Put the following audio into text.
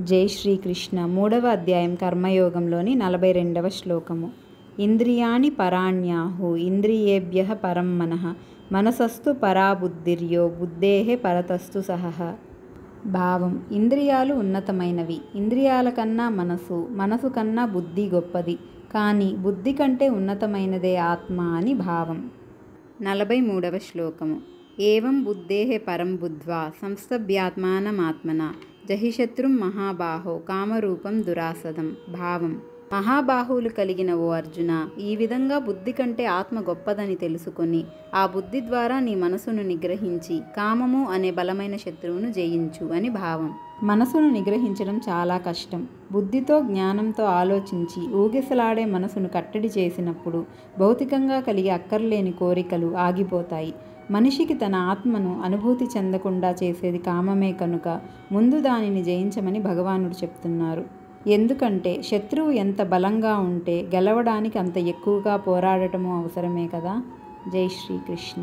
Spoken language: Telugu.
జై శ్రీకృష్ణ. 3వ అధ్యాయం కర్మయోగంలోని 42వ శ్లోకము. ఇంద్రియాణి పరాణ్యాహు ఇంద్రియేభ్యః పరం మనః మనసస్తు పరా బుద్ధిర్యో బుద్ధేః పరతస్తు సహః. భావం: ఇంద్రియాలు ఉన్నతమైనవి. ఇంద్రియాల కన్నా మనసు, మనసు కన్నా బుద్ధి గొప్పది. కానీ బుద్ధి కంటే ఉన్నతమైనదే ఆత్మ అని భావం. 43వ శ్లోకము. ఏవం బుద్ధేః పరం బుద్ధ్వా సంస్థభ్యాత్మానమాత్మనా జహి శత్రుం మహాబాహో కామరూపం దురాసదం. భావం: మహాబాహువులు కలిగిన ఓ అర్జున, ఈ విధంగా బుద్ధి కంటే ఆత్మ గొప్పదని తెలుసుకొని ఆ బుద్ధి ద్వారా నీ మనసును నిగ్రహించి కామము అనే బలమైన శత్రువును జయించు అని భావం. మనసును నిగ్రహించడం చాలా కష్టం. బుద్ధితో జ్ఞానంతో ఆలోచించి ఊగిసలాడే మనసును కట్టడి చేసినప్పుడు భౌతికంగా కలిగే అక్కర్లేని కోరికలు ఆగిపోతాయి. మనిషికి తన ఆత్మను అనుభూతి చెందకుండా చేసేది కామమే కనుక ముందు దానిని జయించమని భగవానుడు చెప్తున్నారు. ఎందుకంటే శత్రువు ఎంత బలంగా ఉంటే గెలవడానికి అంత ఎక్కువగా పోరాడటము అవసరమే కదా. జై శ్రీకృష్ణ.